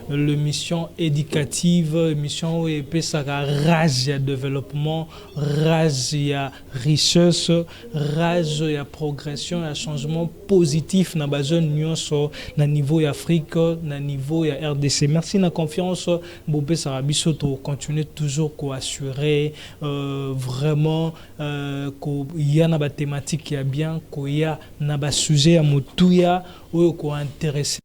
le mission éducative, mission où il peut rage ya développement, rage ya richesse, rage ya progression, ya changement positif na bazone nyonso na niveau ya Afrique, na niveau ya RDC. Merci na confiance, Bobé Sarabiso, to continuer toujours à assurer vraiment qu'il y a na thématique ya bien, qu'il y a na sujet ya motuya ou ko intéressé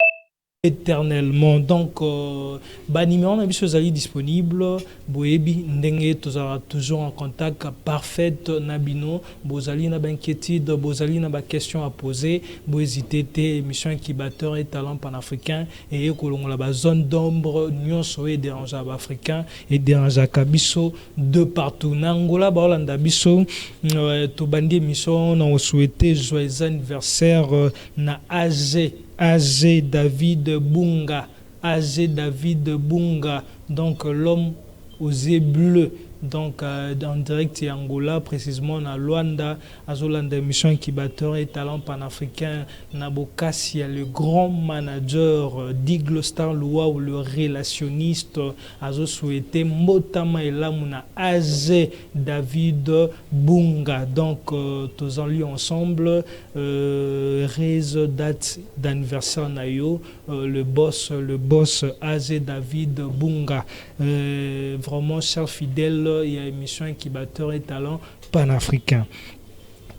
éternellement. Donc numéro na biso zali disponible boyebi ndenge tozala toujours en contact parfait na bino, bozali na inquiétude, bozali na question à poser, bo hésiter té émission incubateur et talent panafricain et kolongola ba zone d'ombre nyonso et déranger ba africain et déranger kabiso de partout na Angola ba Holanda biso to bandi émission na souhaiter joyeux anniversaire na AG David Bunga, AG David Bunga, donc l'homme aux yeux bleus, donc en direct et Angola, précisément na Luanda, Azolanda mission incubateur et talent panafricain, Nabokassia, le grand manager d'Eagle Star Loa ou le relationniste, Azo souhaité Motama et Lamuna AG David Bunga. Donc tous en lui ensemble, date d'anniversaire nayo, le boss AG David Bunga, vraiment cher fidèle. Il y a émission incubateur et talent panafricain.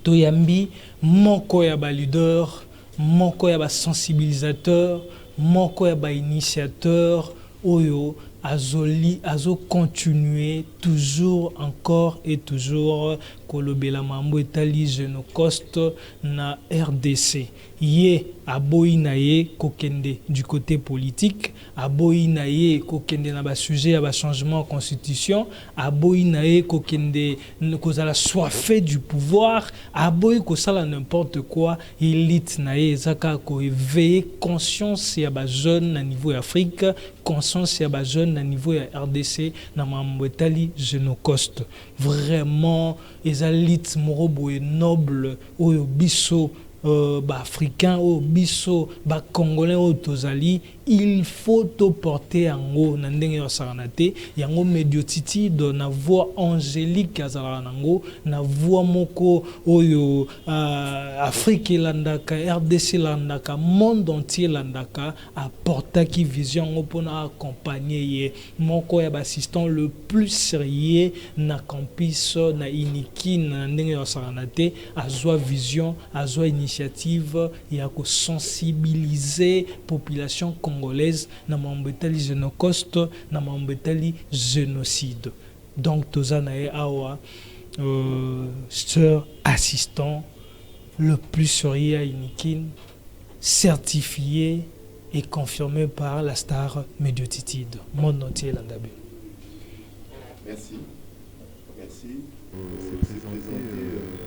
Toyambi, moko ya ba leader, moko ya ba sensibilisateur, moko ya ba initiateur, oyo azo continuer toujours encore et toujours kolobela mambo etali Genocost na RDC. Ye aboyi na ye kokende du côté politique, aboyi na ye kokende na ba sujet ya ba changement en constitution, aboyi na ye kokende kozala soifé du pouvoir, aboyi kosala n'importe quoi, élite na ye ezaka ko éveiller conscience ya ba jeune na niveau ya Afrique, conscience ya ba jeune na niveau ya RDC na mambo etali Genocost. Vraiment ezalite morobo et noble oyo biso africain au biso ba congolais au tozali, il faut te porter en haut na ndenge ya saranate yango médiotitude na voix angélique azala nango na voix moko oyo Afrique landaka, RDC landaka, monde entier landaka apporta qui vision pona accompagner ye moko ya assistant le plus sérieux na campus na iniki na ndenge ya saranate azwa vision, azwa initiative ya ko sensibiliser population congolaise na mambetali Genocost na mambetali génocide. Donc tozanae awa sœur assistant le plus sérieux à Inikin, certifié et confirmé par la star Médiotitude, monde entier l'andabé. Merci. C'est présenté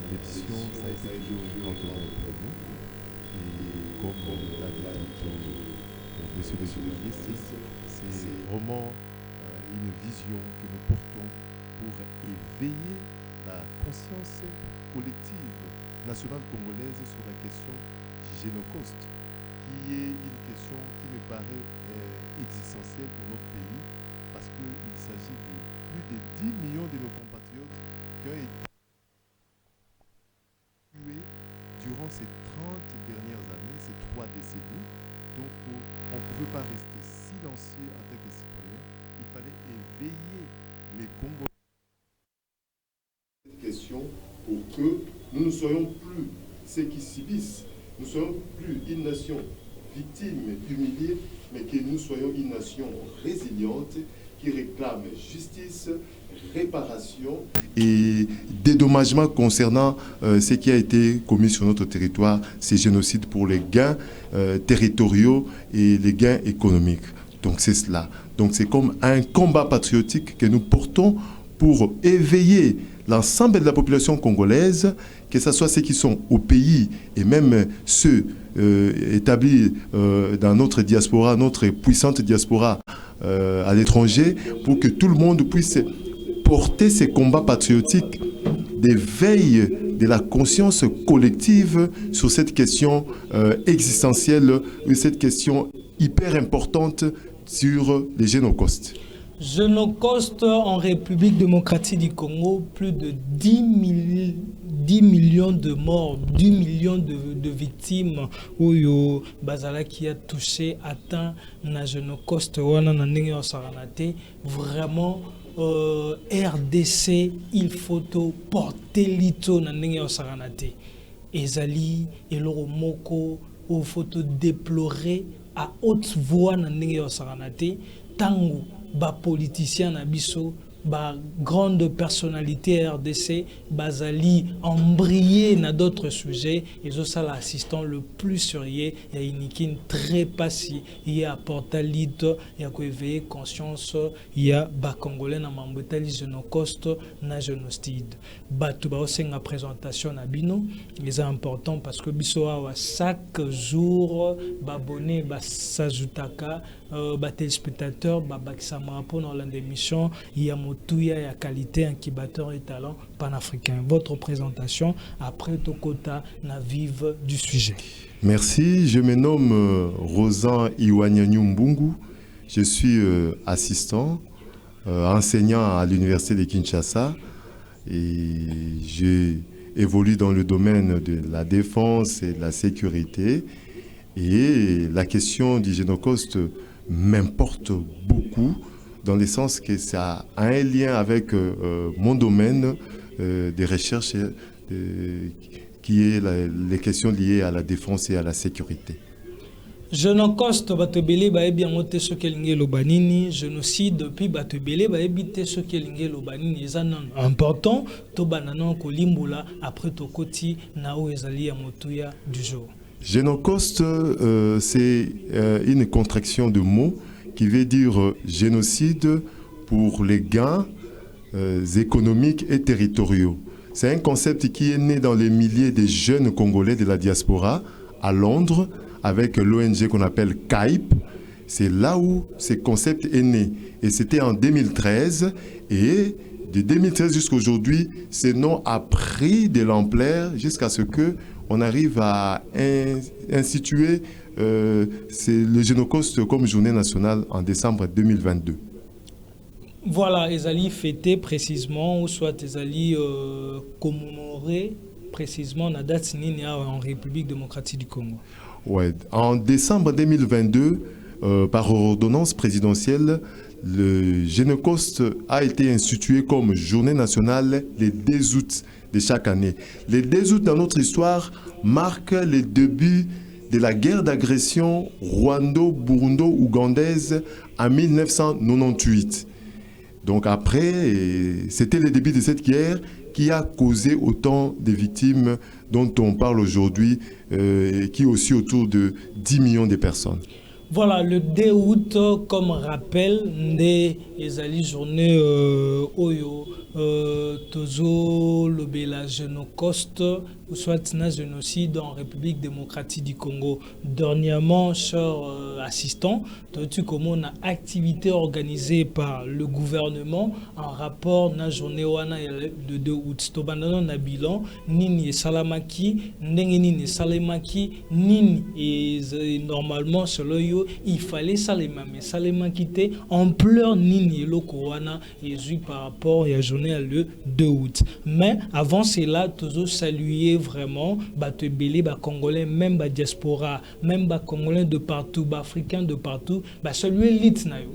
l'édition, ça a été toujours pour vous. Et comme l'a dit monsieur le journaliste, c'est vraiment une vision que nous portons pour éveiller la conscience collective nationale congolaise sur la question du Genocost, qui est une question qui me paraît existentielle pour notre pays, parce qu'il s'agit de plus de 10 millions de nos compatriotes qui ont été tués durant ces 30 dernières années, ces 3 décennies. Donc on ne pouvait pas rester silencieux en tant que citoyen, il fallait éveiller les Congolais à cette question pour que nous ne soyons plus ceux qui subissent, nous ne soyons plus une nation victime, humiliée, mais que nous soyons une nation résiliente qui réclame justice, réparation et dédommagement concernant ce qui a été commis sur notre territoire, ces génocides pour les gains territoriaux et les gains économiques. Donc c'est cela. Donc c'est comme un combat patriotique que nous portons pour éveiller l'ensemble de la population congolaise, que ce soit ceux qui sont au pays et même ceux établis dans notre diaspora, notre puissante diaspora à l'étranger, pour que tout le monde puisse porter ces combats patriotiques d'éveil de la conscience collective sur cette question existentielle, cette question hyper importante sur les génocostes. Génocoste en République démocratique du Congo, plus de 10 millions de morts, 10 millions de victimes où Bazala qui a touché, atteint na Génocoste, vraiment RDC, il faut porter l'ito na Saranate. Ezali, Eloro Moko, il faut déplorer à haute voix na Saranate, tango. Ba politicien na biso, ba grande personnalité RDC, bazali embrayé na d'autres sujets, et ça l'assistant le plus sérieux, il y a une très passé, il y a portalite, il y a éveiller conscience, il y a ba congolais na mambetali génocoste na génocide. Ba tout ba osenga présentation na bino, c'est important parce que biso wa chaque jour ba abonné ba sajutaka ba téléspectateurs ba bakisama pour dans l'émission il y a motuya ya qualité incubateur et talent panafricain. Votre présentation après Tokota na vive du sujet. Merci, je me nomme Rosan Iwanyanyu Mbungu. Je suis assistant, enseignant à l'université de Kinshasa et j'évolue dans le domaine de la défense et de la sécurité. Et la question du génocauste m'importe beaucoup dans le sens que ça a un lien avec mon domaine des recherches qui est les questions liées à la défense et à la sécurité. Génocoste batebele ba ebi angote so kelinge lobanini génocide depuis batebele ba ebite so kelinge lobanini ezana important to banana ko limbola après to koti na o ezali ya motuya du jour. Génocoste c'est une contraction de mots qui veut dire génocide pour les gains économiques et territoriaux. C'est un concept qui est né dans les milliers de jeunes Congolais de la diaspora à Londres avec l'ONG qu'on appelle CAIP. C'est là où ce concept est né. Et c'était en 2013. Et de 2013 jusqu'à aujourd'hui, ce nom a pris de l'ampleur jusqu'à ce qu'on arrive à instituer le Génocoste comme journée nationale en décembre 2022. Voilà, Ezali fêté précisément, ou soit Ezali commémoré précisément la date en République démocratique du Congo. Ouais. En décembre 2022, par ordonnance présidentielle, le Génocoste a été institué comme journée nationale le 2 août de chaque année. Le 2 août dans notre histoire marque le début de la guerre d'agression rwando-burundo-ougandaise en 1998. Donc après, c'était le début de cette guerre qui a causé autant de victimes dont on parle aujourd'hui, qui est aussi autour de 10 millions de personnes. Voilà, le 2 août, comme rappel, des journées Oyo, Tozo, le Bela Génocoste, ou soit un génocide en République démocratique du Congo. Dernièrement, cher assistant, tu comment une activité organisée par le gouvernement en rapport na journée wana de 2 août. Tobandana na bilan, nini salamaki, nini salamaki, nini et normalement selon yo, il fallait salema mais salema quitté en pleurs nini loko wana et par rapport à la journée le 2 août. Mais avant cela, toujours saluer vraiment Batebele, Congolais, même diaspora, même Congolais de partout, Africains de partout, saluer l'it na yo.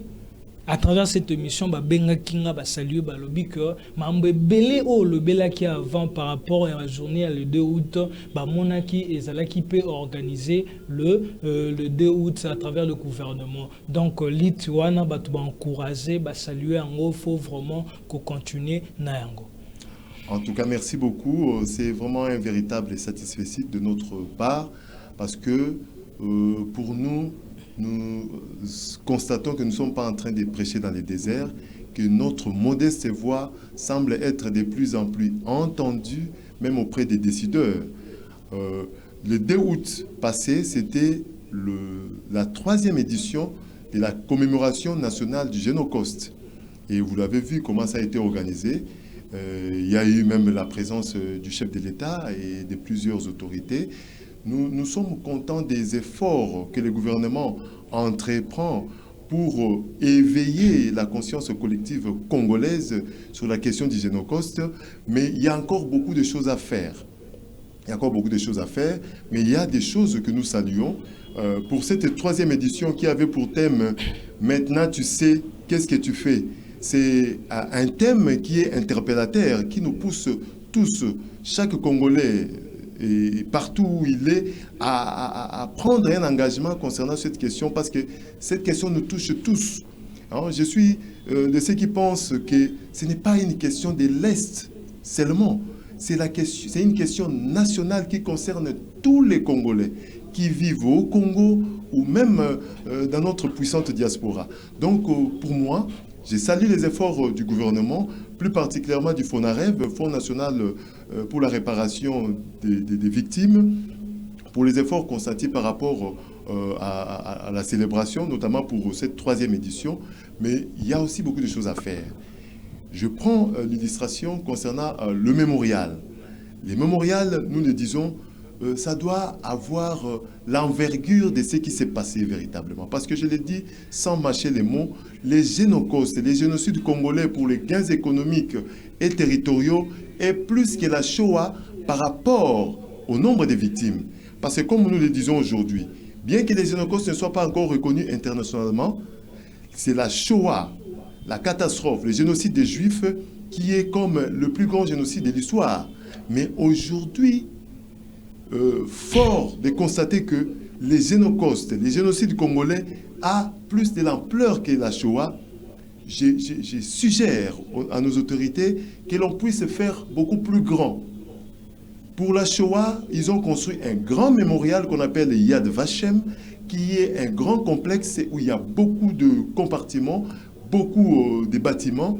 À travers cette émission, benga kinga saluer lobby que mambe belé le bela qui avant par rapport à la journée le 2 août, monaki et zalaki peut organiser le 2 août à travers le gouvernement. Donc l'Ituana va encourager, saluer en faut vraiment qu'on continue na yango. En tout cas, merci beaucoup. C'est vraiment un véritable satisfecit de notre part parce que pour nous constatons que nous ne sommes pas en train de prêcher dans les déserts, que notre modeste voix semble être de plus en plus entendue, même auprès des décideurs. Le 2 août passé, c'était la 3e édition de la commémoration nationale du Génocoste. Et vous l'avez vu comment ça a été organisé. Il y a eu même la présence du chef de l'État et de plusieurs autorités. Nous sommes contents des efforts que le gouvernement entreprend pour éveiller la conscience collective congolaise sur la question du Génocauste, mais il y a encore beaucoup de choses à faire. Il y a encore beaucoup de choses à faire, mais il y a des choses que nous saluons. Pour cette 3e édition qui avait pour thème « Maintenant tu sais, qu'est-ce que tu fais ?» C'est un thème qui est interpellateur, qui nous pousse tous, chaque Congolais, et partout où il est, à prendre un engagement concernant cette question, parce que cette question nous touche tous. Alors, je suis de ceux qui pensent que ce n'est pas une question de l'Est seulement, c'est une question nationale qui concerne tous les Congolais qui vivent au Congo ou même dans notre puissante diaspora. Donc, pour moi, je salue les efforts du gouvernement, plus particulièrement du FONAREV, Fonds national pour la réparation des victimes, pour les efforts constatés par rapport à la célébration, notamment pour cette 3e édition. Mais il y a aussi beaucoup de choses à faire. Je prends l'illustration concernant le mémorial. Les mémorials, nous le disons, ça doit avoir l'envergure de ce qui s'est passé véritablement. Parce que je l'ai dit sans mâcher les mots, les génocaustes, les génocides congolais pour les gains économiques et territoriaux est plus que la Shoah par rapport au nombre de victimes. Parce que comme nous le disons aujourd'hui, bien que les génocaustes ne soient pas encore reconnus internationalement, c'est la Shoah, la catastrophe, le génocide des Juifs qui est comme le plus grand génocide de l'histoire. Mais aujourd'hui, fort de constater que les génocaustes, les génocides congolais a plus de l'ampleur que la Shoah, je suggère à nos autorités que l'on puisse faire beaucoup plus grand. Pour la Shoah, ils ont construit un grand mémorial qu'on appelle le Yad Vashem, qui est un grand complexe où il y a beaucoup de compartiments, beaucoup de bâtiments.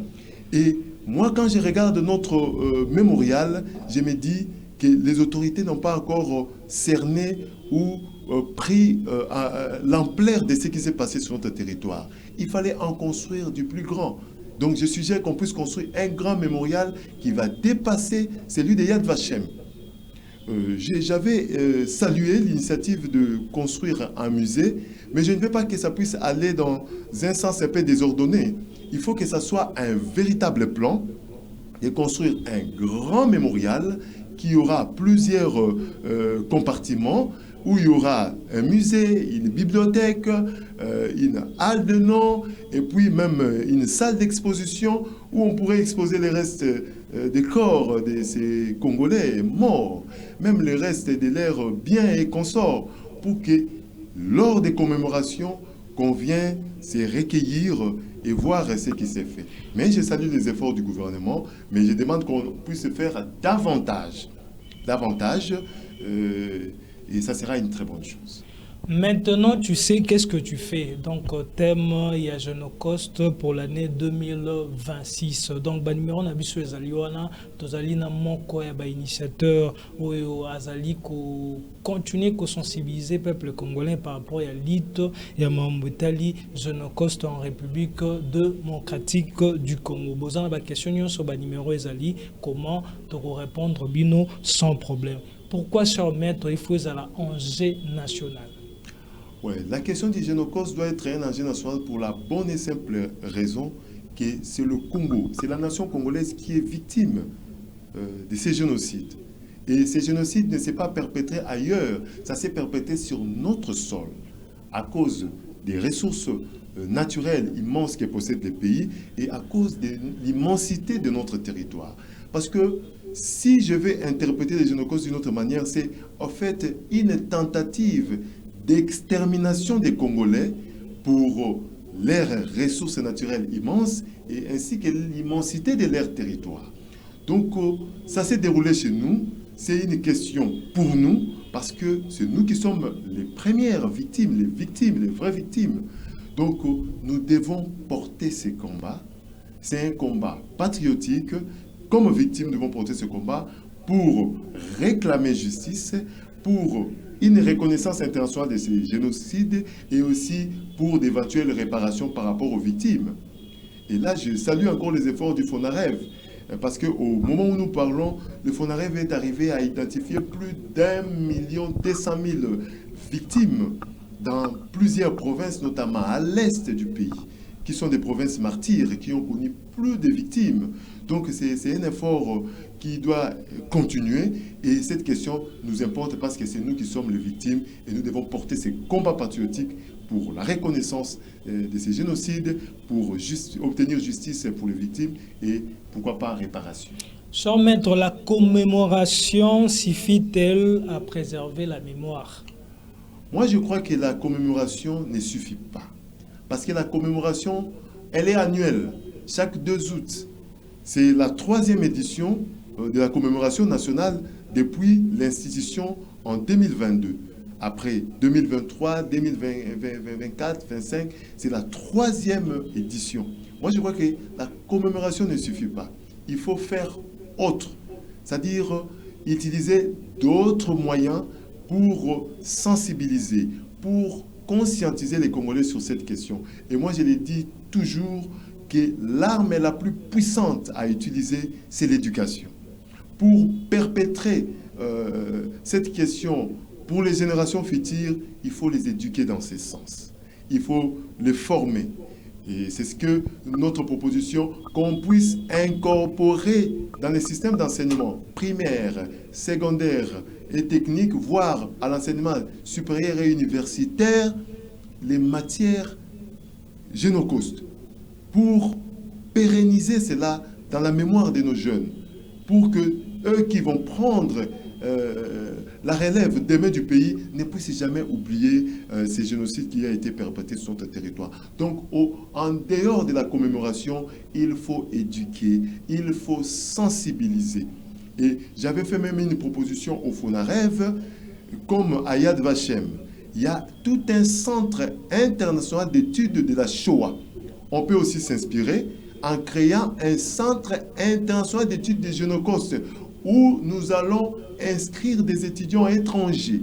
Et moi, quand je regarde notre mémorial, je me dis que les autorités n'ont pas encore cerné ou pris l'ampleur de ce qui s'est passé sur notre territoire. Il fallait en construire du plus grand. Donc je suggère qu'on puisse construire un grand mémorial qui va dépasser celui de Yad Vashem. J'avais salué l'initiative de construire un musée, mais je ne veux pas que ça puisse aller dans un sens un peu désordonné. Il faut que ça soit un véritable plan et construire un grand mémorial qui aura plusieurs compartiments, où il y aura un musée, une bibliothèque, une halle de nom, et puis même une salle d'exposition où on pourrait exposer les restes des corps de ces Congolais morts, même les restes de leurs biens et consorts, pour que lors des commémorations, qu'on vienne se recueillir et voir ce qui s'est fait. Mais je salue les efforts du gouvernement, mais je demande qu'on puisse faire davantage, et ça sera une très bonne chose. Maintenant, tu sais qu'est-ce que tu fais. Donc, thème, il y a Génocauste pour l'année 2026. Donc, numéro nabiso ezaliwana, tozali na moko ya ba initiateur oyo azali ko continuer ko sensibiliser peuple congolais par rapport à l'ite ya mambetali Génocauste en République démocratique du Congo. Bozana ba question nyonso ba numéro ezali comment te répondre bino sans problème. Pourquoi sur maître il faut un enjeu national? Ouais, la question du Génocauste doit être un enjeu national pour la bonne et simple raison que c'est le Congo, c'est la nation congolaise qui est victime de ces génocides. Et ces génocides ne s'est pas perpétré ailleurs, ça s'est perpétré sur notre sol à cause des ressources naturelles immenses que possèdent les pays et à cause de l'immensité de notre territoire. Parce que si je vais interpréter les Génocaustes d'une autre manière, c'est en fait une tentative d'extermination des Congolais pour leurs ressources naturelles immenses et ainsi que l'immensité de leur territoire. Donc, ça s'est déroulé chez nous. C'est une question pour nous parce que c'est nous qui sommes les premières victimes, les vraies victimes. Donc, nous devons porter ces combats. C'est un combat patriotique. Comme victimes, nous devons porter ce combat pour réclamer justice, pour une reconnaissance internationale de ces génocides et aussi pour d'éventuelles réparations par rapport aux victimes. Et là, je salue encore les efforts du FONAREV, parce qu'au moment où nous parlons, le FONAREV est arrivé à identifier plus d'1 200 000 victimes dans plusieurs provinces, notamment à l'est du pays, qui sont des provinces martyrs et qui ont connu plus de victimes. Donc c'est un effort qui doit continuer et cette question nous importe parce que c'est nous qui sommes les victimes et nous devons porter ces combats patriotiques pour la reconnaissance de ces génocides, pour obtenir justice pour les victimes et pourquoi pas réparation. Cher maître, la commémoration suffit-elle à préserver la mémoire? Moi, je crois que la commémoration ne suffit pas. Parce que la commémoration, elle est annuelle, chaque 2 août. C'est la 3e édition de la commémoration nationale depuis l'institution en 2022. Après 2023, 2024, 2025, c'est la 3e édition. Moi, je crois que la commémoration ne suffit pas. Il faut faire autre, c'est-à-dire utiliser d'autres moyens pour sensibiliser, pour conscientiser les Congolais sur cette question. Et moi, je l'ai dit toujours que l'arme la plus puissante à utiliser, c'est l'éducation. Pour perpétrer cette question pour les générations futures, il faut les éduquer dans ce sens. Il faut les former. Et c'est ce que notre proposition, qu'on puisse incorporer dans les systèmes d'enseignement primaire, secondaire et technique, voire à l'enseignement supérieur et universitaire, les matières génocaustes, pour pérenniser cela dans la mémoire de nos jeunes, pour que eux qui vont prendre la relève demain du pays ne puissent jamais oublier ces génocides qui ont été perpétrés sur notre territoire. Donc, en dehors de la commémoration, il faut éduquer, il faut sensibiliser. Et j'avais fait même une proposition au FONAREV, comme à Yad Vashem. Il y a tout un centre international d'études de la Shoah. On peut aussi s'inspirer en créant un centre international d'études des génocostes où nous allons inscrire des étudiants étrangers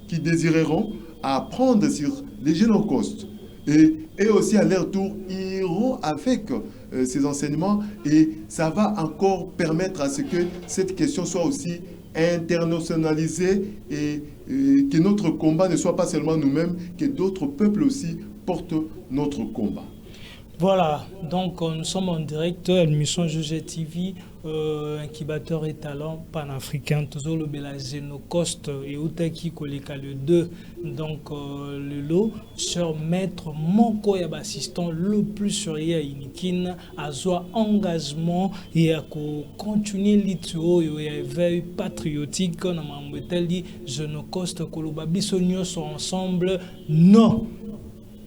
qui désireront apprendre sur les génocostes. Et aussi à leur tour, iront avec ces enseignements et ça va encore permettre à ce que cette question soit aussi internationalisée et que notre combat ne soit pas seulement nous-mêmes, que d'autres peuples aussi portent notre combat. Voilà, donc nous sommes en direct à l'émission Juge TV, incubateur et talent panafricain, toujours le Bela Génocoste et Outaki Koleka le 2. Donc le lot, cher maître, mon co-assistant le plus sérieux à Inikin, à soi engagement et à continuer l'itio et éveil patriotique, on a dit Génocoste, Kolobabisonio sont ensemble, non.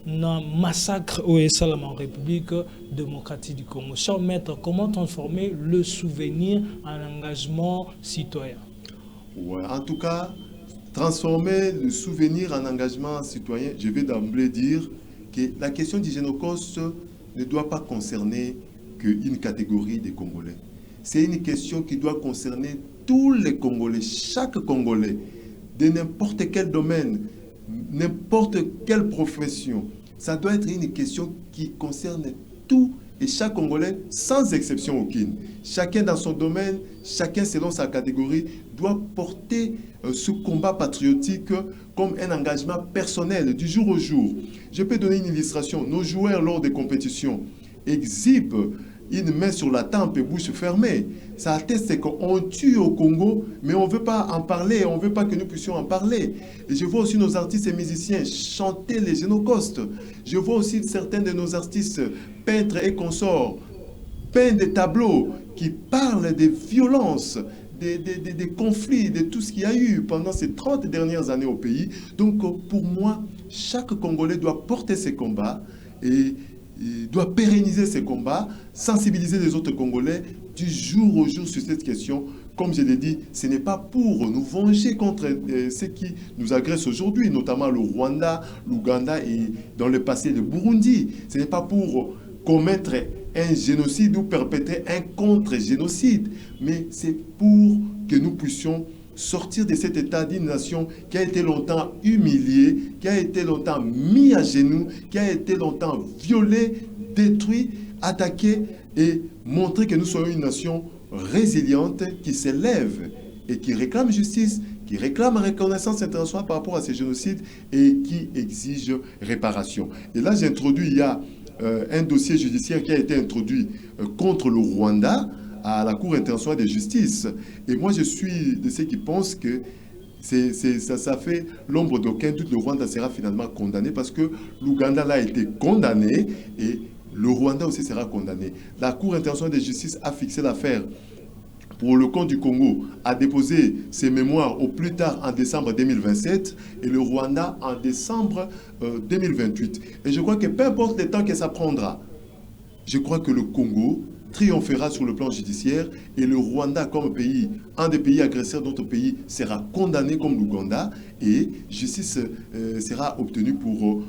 Un massacre au Salam en République démocratique du Congo. Cher maître, comment transformer le souvenir en engagement citoyen? Ouais, en tout cas, transformer le souvenir en engagement citoyen, je vais d'emblée dire que la question du génocide ne doit pas concerner qu'une catégorie des Congolais. C'est une question qui doit concerner tous les Congolais, chaque Congolais, de n'importe quel domaine, n'importe quelle profession. Ça doit être une question qui concerne tout et chaque Congolais, sans exception aucune. Chacun dans son domaine, chacun selon sa catégorie, doit porter ce combat patriotique comme un engagement personnel du jour au jour. Je peux donner une illustration. Nos joueurs, lors des compétitions, exhibent une main sur la tempe et bouche fermée. Ça atteste qu'on tue au Congo, mais on ne veut pas en parler, on ne veut pas que nous puissions en parler. Et je vois aussi nos artistes et musiciens chanter les génocostes. Je vois aussi certains de nos artistes, peintres et consorts, peindre des tableaux qui parlent des violences, des conflits, de tout ce qu'il y a eu pendant ces 30 dernières années au pays. Donc pour moi, chaque Congolais doit porter ses combats et doit pérenniser ces combats, sensibiliser les autres Congolais du jour au jour sur cette question. Comme je l'ai dit, ce n'est pas pour nous venger contre ceux qui nous agressent aujourd'hui, notamment le Rwanda, l'Ouganda et dans le passé le Burundi. Ce n'est pas pour commettre un génocide ou perpétrer un contre-génocide, mais c'est pour que nous puissions sortir de cet état d'une nation qui a été longtemps humiliée, qui a été longtemps mis à genoux, qui a été longtemps violée, détruite, attaquée et montrer que nous sommes une nation résiliente qui s'élève et qui réclament justice, qui réclament reconnaissance internationale par rapport à ces génocides et qui exigent réparation. Et là, j'ai introduit, il y a un dossier judiciaire qui a été introduit contre le Rwanda à la Cour internationale de justice. Et moi, je suis de ceux qui pensent que ça fait l'ombre d'aucun doute. Le Rwanda sera finalement condamné parce que l'Ouganda là a été condamné et le Rwanda aussi sera condamné. La Cour internationale de justice a fixé l'affaire pour le compte du Congo, a déposé ses mémoires au plus tard en décembre 2027 et le Rwanda en décembre 2028. Et je crois que peu importe le temps que ça prendra, je crois que le Congo triomphera sur le plan judiciaire et le Rwanda comme pays, un des pays agresseurs d'autres pays, sera condamné comme l'Ouganda et justice sera obtenue pour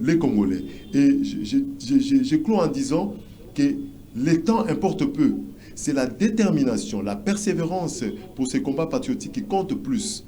les Congolais. Et je clôt en disant que le temps importe peu. C'est la détermination, la persévérance pour ces combats patriotiques qui comptent plus.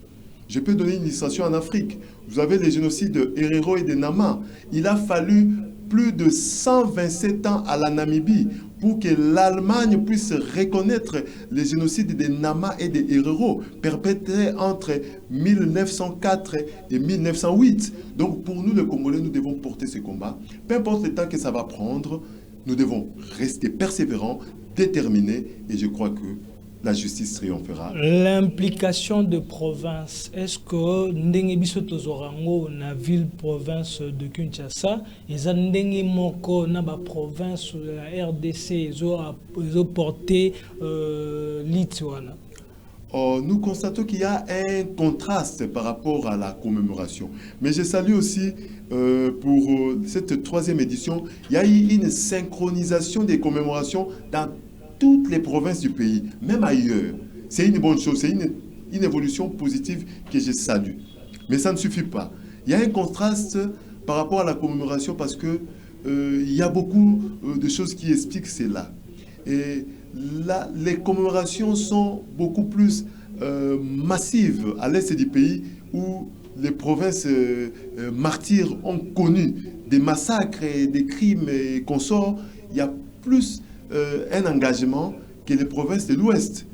Je peux donner une illustration en Afrique. Vous avez les génocides de Herero et de Nama. Il a fallu plus de 127 ans à la Namibie pour que l'Allemagne puisse reconnaître les génocides de Nama et de Herero perpétrés entre 1904 et 1908. Donc pour nous, les Congolais, nous devons porter ce combat. Peu importe le temps que ça va prendre, nous devons rester persévérants, déterminés, et je crois que la justice triomphera. L'implication de province, est-ce que ndenge biso tozorango na ville province de Kinshasa, eza ndenge moko na ba province la RDC ezo porter l'Itwana? Nous constatons qu'il y a un contraste par rapport à la commémoration. Mais je salue aussi pour cette troisième édition, il y a eu une synchronisation des commémorations dans toutes les provinces du pays, même ailleurs. C'est une bonne chose, c'est une évolution positive que je salue. Mais ça ne suffit pas. Il y a un contraste par rapport à la commémoration parce que il y a beaucoup de choses qui expliquent cela. Et là, les commémorations sont beaucoup plus massives à l'est du pays où les provinces martyrs ont connu des massacres et des crimes et consorts. Il y a plus un engagement que les provinces de l'Ouest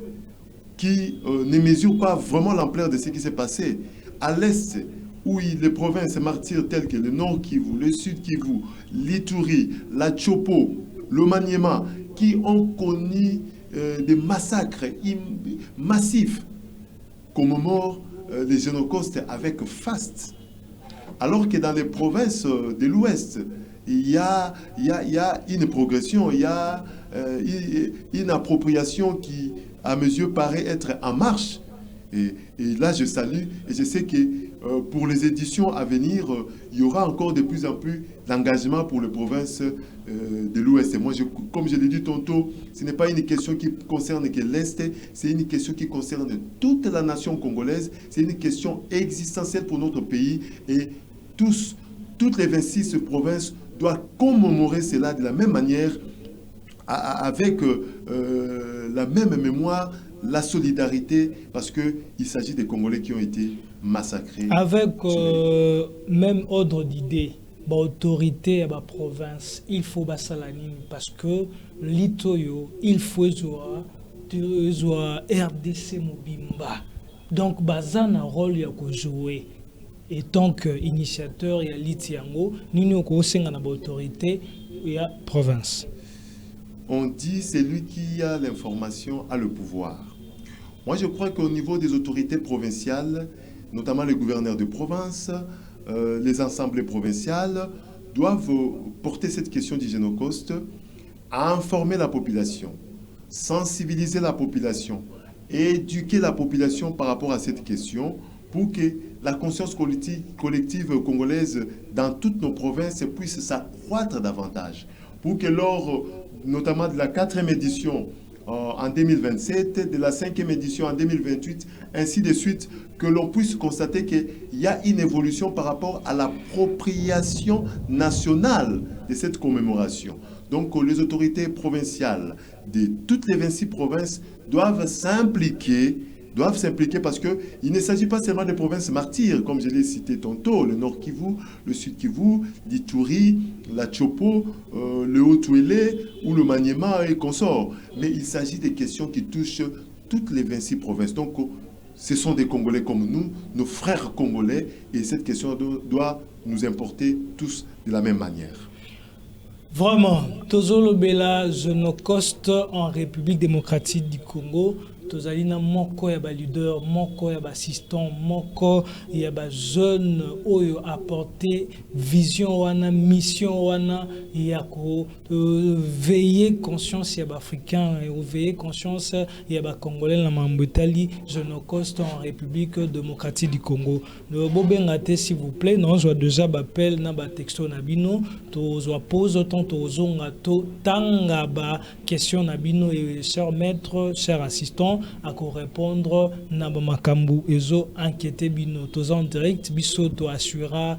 qui ne mesurent pas vraiment l'ampleur de ce qui s'est passé. À l'Est, où les provinces martyrs telles que le Nord Kivu, le Sud Kivu, l'Ituri, la Chopo, le Maniema, qui ont connu des massacres massifs, commémorent les Holocausts avec faste. Alors que dans les provinces de l'Ouest, il y a une progression, il y a une appropriation qui, à mes yeux, paraît être en marche. Et là, je salue et je sais que pour les éditions à venir, il y aura encore de plus en plus d'engagement pour les provinces de l'Ouest. Et moi, comme je l'ai dit tantôt, ce n'est pas une question qui concerne que l'Est, c'est une question qui concerne toute la nation congolaise. C'est une question existentielle pour notre pays. Et toutes les 26 provinces doivent commémorer cela de la même manière, avec la même mémoire, la solidarité, parce qu'il s'agit des Congolais qui ont été massacrés. Avec même ordre d'idée, l'autorité à la province, il faut basalanine parce que l'itoyo, il faut jouer RDC Mobimba. Donc, bazan a un rôle à jouer. Et tant qu'initiateur, il y a l'Itiango, nous avons une autorité, il y a province. On dit celui qui a l'information a le pouvoir. Moi, je crois qu'au niveau des autorités provinciales, notamment les gouverneurs de province, les assemblées provinciales, doivent porter cette question du Génocauste, informer la population, sensibiliser la population, éduquer la population par rapport à cette question pour que la conscience collective congolaise dans toutes nos provinces puisse s'accroître davantage. Pour que lors notamment de la 4e édition en 2027, de la 5e édition en 2028, ainsi de suite, que l'on puisse constater qu'il y a une évolution par rapport à l'appropriation nationale de cette commémoration. Donc les autorités provinciales de toutes les 26 provinces doivent s'impliquer parce qu'il ne s'agit pas seulement des provinces martyrs, comme je l'ai cité tantôt, le Nord Kivu, le Sud Kivu, l'Ituri, la Chopo, le Haut-Touélé ou le Maniema et consorts. Mais il s'agit des questions qui touchent toutes les 26 provinces. Donc ce sont des Congolais comme nous, nos frères congolais, et cette question doit nous importer tous de la même manière. Vraiment, Tozolo Bela, Genocoste en République démocratique du Congo, Tozalina moko ya ba leader, moko ya ba assistant, moko ya ba jeune oyo apporter vision wana, mission wana ya ko veiller conscience ya ba africain et veiller conscience ya ba congolais la mambetali Genocoste en République démocratique du Congo. Le bobengate s'il vous plaît, non, je déjà appel na ba texto na bino, to zo pose ton to zonga to tanga ba question na bino et cher maître, cher assistant à répondre na makambu ezo enquêter bino tous en direct biso to assura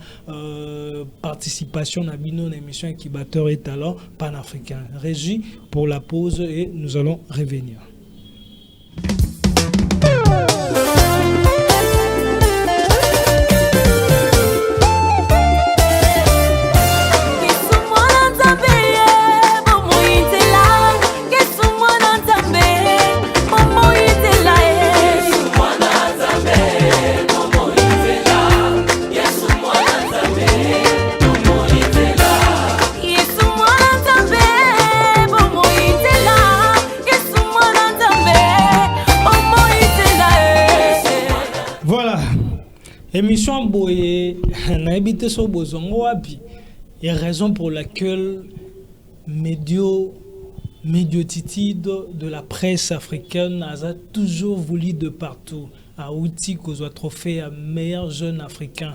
participation na bino na émission incubateur et talent panafricain. Régie pour la pause et nous allons revenir. Émission Boye, n'a habité sur Bozongo Wapi. Il y a raison pour laquelle médiotitude de la presse africaine a toujours voulu de partout à outil qu'on soit trophée à meilleur jeune africain.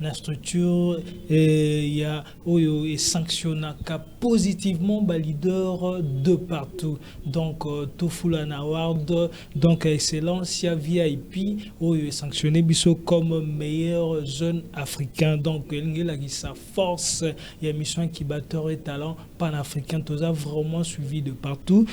La structure il y a sanctionné positivement les leaders de partout. Donc Tofulan Award, donc excellence VIP est sanctionné biso comme meilleur jeune africain. Donc il a sa force, il y a mission qui batteur et talent panafricain, tout ça vraiment suivi de partout.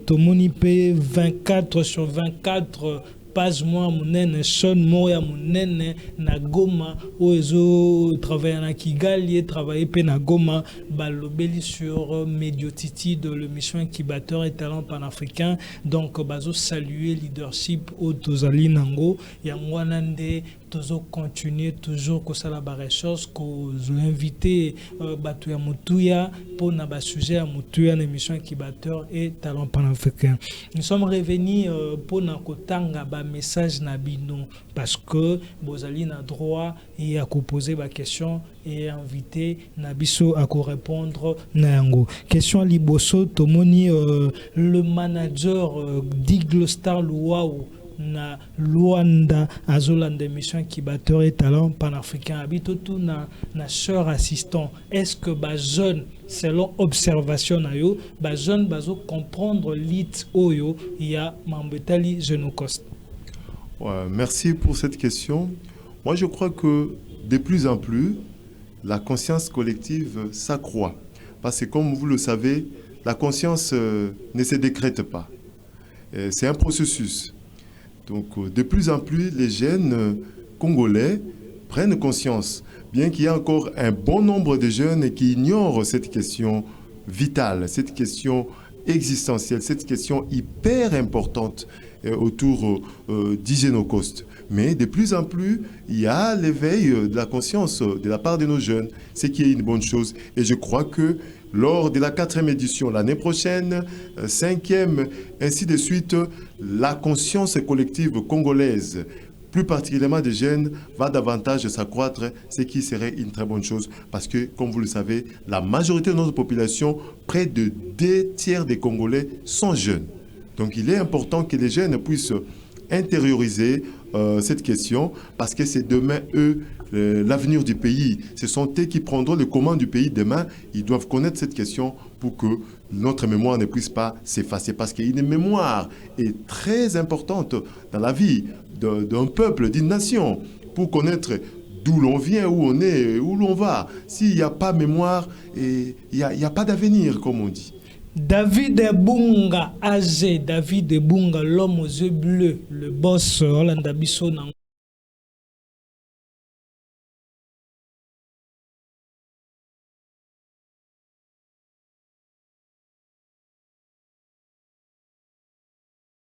Tomoni P 24 sur 24 page moi munene son moya munene na Goma ozo travailler na Kigali travailler pe na Goma balobeli sur médiotitude le mission incubateur et talent panafricain. Donc bazo saluer leadership au tozali nango ya ngwanande tozo continuer toujours ko sala ba recherche ko inviter batu ya mutuya pour na ba sujet ya mutuya na mission incubateur et talent panafricain. Nous sommes revenus pour na kotanga ba message na bino parce que bozali na droit et à poser ba question et inviter na biso à répondre na yango. Question liboso tomoni le manager d'Igle Star Luau na Luanda azolanda mission incubateur et talent panafricain habito tout na cher assistant. Est-ce que ba jeune selon observation na yo ba jeune bazo comprendre lit oyo ya mambetali Genocoste? Merci pour cette question. Moi, je crois que de plus en plus, la conscience collective s'accroît. Parce que comme vous le savez, la conscience ne se décrète pas. C'est un processus. Donc, de plus en plus, les jeunes congolais prennent conscience, bien qu'il y ait encore un bon nombre de jeunes qui ignorent cette question vitale, cette question existentielle, cette question hyper importante autour d'Hygiénocoste. Mais de plus en plus, il y a l'éveil de la conscience de la part de nos jeunes, ce qui est une bonne chose. Et je crois que lors de la 4e édition, l'année prochaine, 5e, ainsi de suite, la conscience collective congolaise, plus particulièrement des jeunes, va davantage s'accroître, ce qui serait une très bonne chose. Parce que, comme vous le savez, la majorité de notre population, près de 2 tiers des Congolais, sont jeunes. Donc il est important que les jeunes puissent intérioriser cette question parce que c'est demain eux l'avenir du pays. Ce sont eux qui prendront le commande du pays demain. Ils doivent connaître cette question pour que notre mémoire ne puisse pas s'effacer parce qu'une mémoire est très importante dans la vie d'un peuple, d'une nation, pour connaître d'où l'on vient, où on est, où l'on va. S'il n'y a pas mémoire, il n'y a pas d'avenir, comme on dit. David Bunga, AG, David Bunga, l'homme aux yeux bleus, le boss Hollanda Bissot.